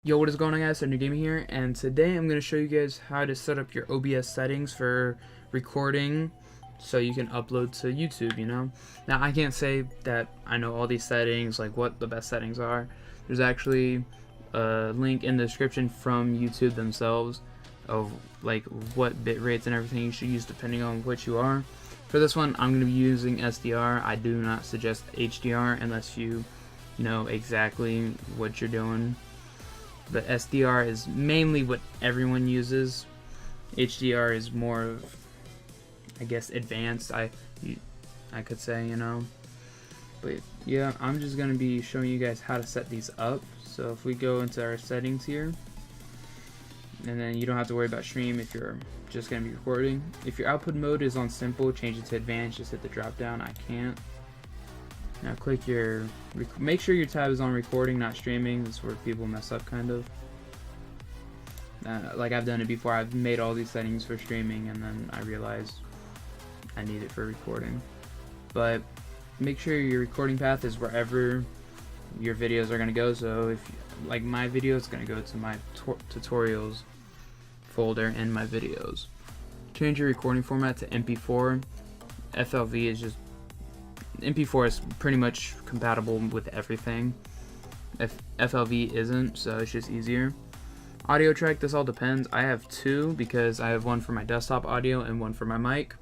Yo, what is going on, guys? New Gaming here, and today I'm going to show you guys how to set up your OBS settings for recording so you can upload to YouTube, you know? Now, I can't say that I know all these settings, like what the best settings are. There's actually a link in the description from YouTube themselves of like what bit rates and everything you should use depending on what you are. For this one, I'm going to be using SDR. I do not suggest HDR unless you know exactly what you're doing. The SDR is mainly what everyone uses. HDR is more of, I guess, advanced, I could say, you know. But yeah, I'm just going to be showing you guys how to set these up. So if we go into our settings here, and then you don't have to worry about stream if you're just going to be recording. If your output mode is on simple, change it to advanced, just hit the drop down. I can't. Now click your, make sure your tab is on recording, not streaming. That's where people mess up kind of. Like I've done it before, I've made all these settings for streaming and then I realized I need it for recording. But make sure your recording path is wherever your videos are going to go. So if, like my video is going to go to my tutorials folder in my videos. Change your recording format to MP4. FLV is just, MP4 is pretty much compatible with everything. If FLV isn't, so it's just easier. Audio track, this all depends. I have two because I have one for my desktop audio and one for my mic.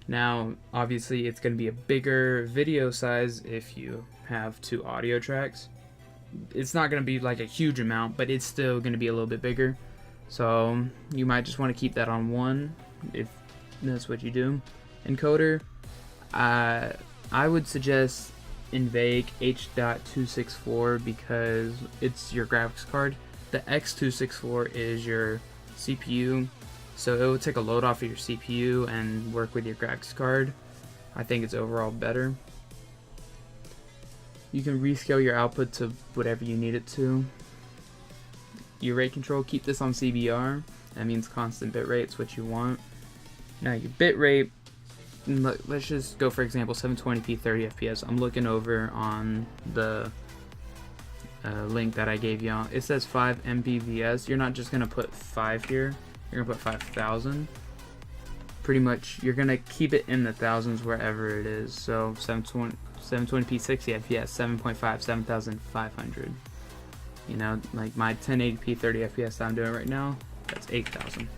Now, obviously, it's going to be a bigger video size if you have two audio tracks. It's not going to be like a huge amount, but it's still going to be a little bit bigger. So you might just want to keep that on one if that's what you do. Encoder, I would suggest Invake H.264 because it's your graphics card. The X264 is your CPU, so it will take a load off of your CPU and work with your graphics card. I think it's overall better. You can rescale your output to whatever you need it to. Your rate control, keep this on CBR. That means constant bit rate, it's what you want. Now your bit rate, let's just go for example 720p 30 fps. I'm looking over on the link that I gave y'all. It says 5 Mbps. You're not just gonna put 5 here, you're gonna put 5,000. Pretty much you're gonna keep it in the thousands wherever it is. So 720p 60 fps, 7.5, 7,500. You know, like my 1080p 30 fps that I'm doing right now, that's 8,000.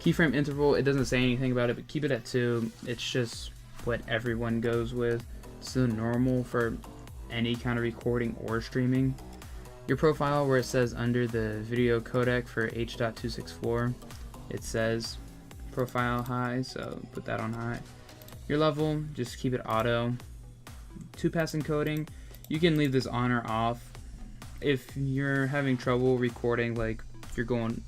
Keyframe interval, it doesn't say anything about it, but keep it at 2. It's just what everyone goes with. It's the normal for any kind of recording or streaming. Your profile, where it says under the video codec for H.264, it says profile high, so put that on high. Your level, just keep it auto. 2-pass encoding, you can leave this on or off. If you're having trouble recording, like if you're going,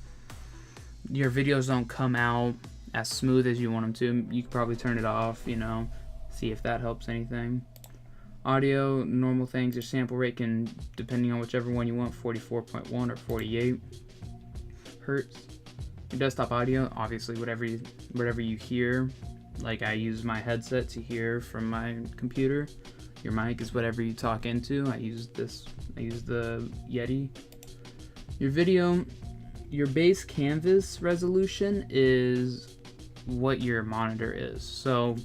your videos don't come out as smooth as you want them to, you can probably turn it off, you know, see if that helps anything. Audio, normal things, your sample rate can, depending on whichever one you want, 44.1 or 48 hertz. Your desktop audio, obviously whatever you hear, like I use my headset to hear from my computer. Your mic is whatever you talk into. I use the Yeti. Your video, your base canvas resolution is what your monitor is. So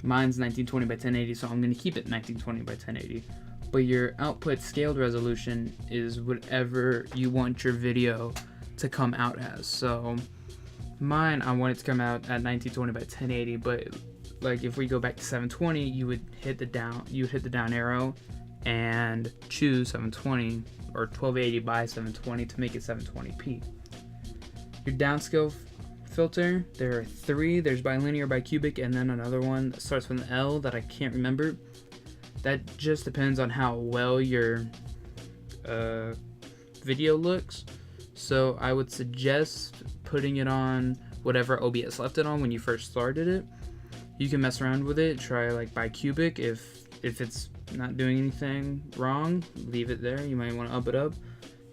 mine's 1920 by 1080, so I'm going to keep it 1920 by 1080. But your output scaled resolution is whatever you want your video to come out as. So mine, I want it to come out at 1920 by 1080, but like if we go back to 720, you would hit the down arrow and choose 720 or 1280 by 720 to make it 720p. Your downscale filter, there are 3. There's bilinear, bicubic, and then another one that starts with an L that I can't remember. That just depends on how well your video looks. So I would suggest putting it on whatever OBS left it on when you first started it. You can mess around with it, try like bicubic. If it's not doing anything wrong, leave it there. You might want to up it up.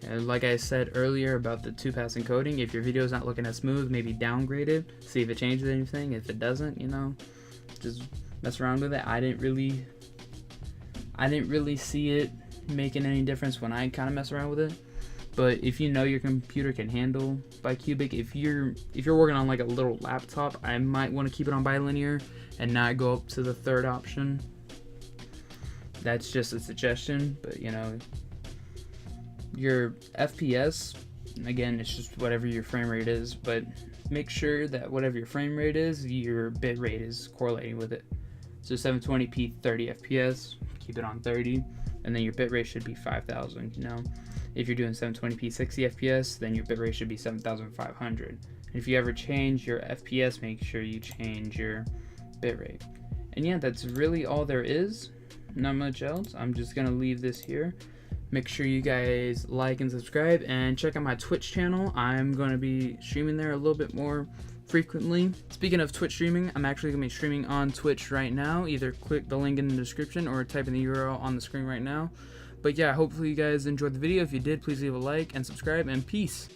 And like I said earlier about the 2-pass encoding, if your video is not looking as smooth, maybe downgrade it, see if it changes anything. If it doesn't, you know, just mess around with it. I didn't really see it making any difference when I kind of mess around with it. But if you know your computer can handle bicubic, if you're working on like a little laptop, I might want to keep it on bilinear and not go up to the third option. That's just a suggestion, but you know, your FPS, again, it's just whatever your frame rate is, but make sure that whatever your frame rate is, your bit rate is correlating with it. So 720p 30 FPS, keep it on 30, and then your bit rate should be 5000. You know, if you're doing 720p 60 FPS, then your bit rate should be 7500. And if you ever change your FPS, make sure you change your bit rate. And yeah, that's really all there is. Not much else. I'm just gonna leave this here. Make sure you guys like and subscribe, and check out my Twitch channel. I'm going to be streaming there a little bit more frequently. Speaking of Twitch streaming, I'm actually going to be streaming on Twitch right now. Either click the link in the description or type in the URL on the screen right now. But yeah, hopefully you guys enjoyed the video. If you did, please leave a like and subscribe, and peace.